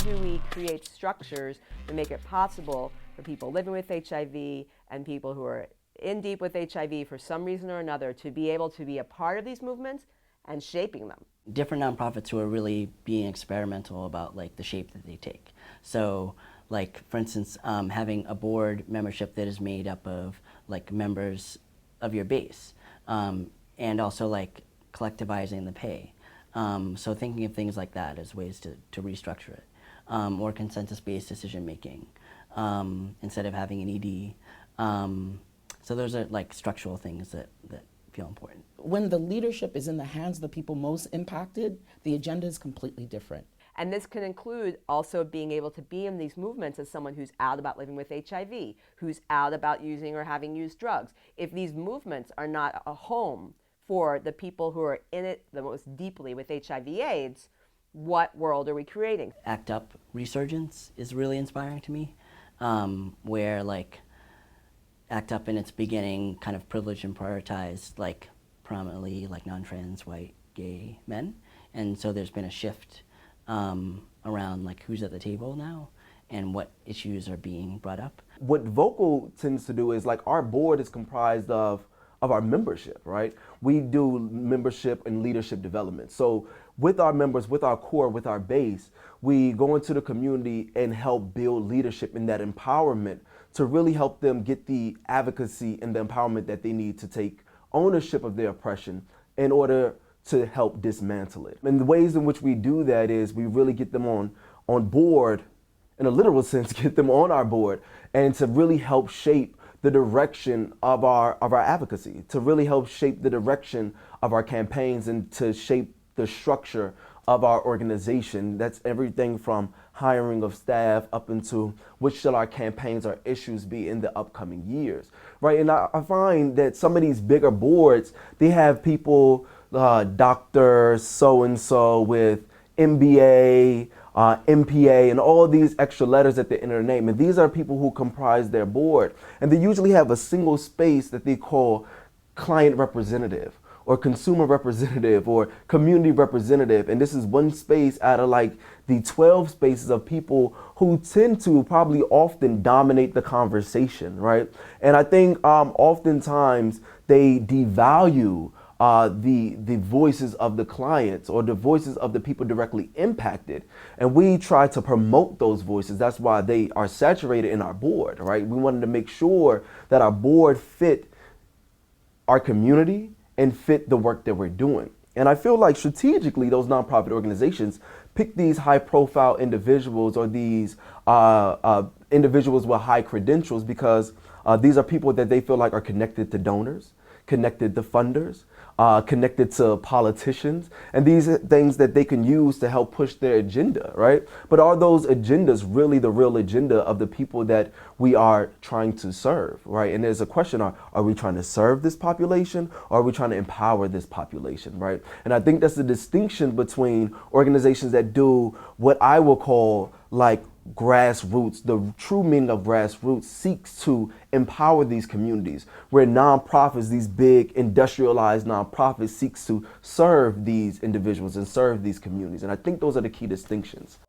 do we create structures that make it possible for people living with HIV and people who are in deep with HIV for some reason or another to be able to be a part of these movements and shaping them? Different nonprofits who are really being experimental about like the shape that they take. So like, for instance, having a board membership that is made up of like members of your base, and also like collectivizing the pay. So thinking of things like that as ways to restructure it, or consensus-based decision making instead of having an ED. So those are like structural things that feel important. When the leadership is in the hands of the people most impacted, the agenda is completely different. And this can include also being able to be in these movements as someone who's out about living with HIV, who's out about using or having used drugs. If these movements are not a home for the people who are in it the most deeply with HIV/AIDS, what world are we creating? ACT UP resurgence is really inspiring to me, where like ACT UP in its beginning kind of privileged and prioritized like prominently like non-trans white gay men, and so there's been a shift around like who's at the table now and what issues are being brought up. What Vocal tends to do is like our board is comprised of our membership, right? We do membership and leadership development. So with our members, with our core, with our base, we go into the community and help build leadership and that empowerment to really help them get the advocacy and the empowerment that they need to take ownership of their oppression in order to help dismantle it. And the ways in which we do that is we really get them on board, in a literal sense, get them on our board, and to really help shape the direction of our advocacy, to really help shape the direction of our campaigns and to shape the structure of our organization. That's everything from hiring of staff up into what should our campaigns or issues be in the upcoming years, right? And I find that some of these bigger boards, they have people, Dr. so-and-so with MBA, MPA, and all these extra letters at the end of their name. And these are people who comprise their board. And they usually have a single space that they call client representative or consumer representative or community representative. And this is one space out of like the 12 spaces of people who tend to probably often dominate the conversation, right? And I think oftentimes they devalue the voices of the clients or the voices of the people directly impacted. And we try to promote those voices. That's why they are saturated in our board, right? We wanted to make sure that our board fit our community and fit the work that we're doing. And I feel like strategically those nonprofit organizations pick these high profile individuals or these individuals with high credentials because these are people that they feel like are connected to donors, connected to funders, connected to politicians, and these are things that they can use to help push their agenda, right? But are those agendas really the real agenda of the people that we are trying to serve, right? And there's a question, are we trying to serve this population or are we trying to empower this population, right? And I think that's the distinction between organizations that do what I will call like grassroots. The true meaning of grassroots seeks to empower these communities, where nonprofits, these big industrialized nonprofits, seeks to serve these individuals and serve these communities. And I think those are the key distinctions.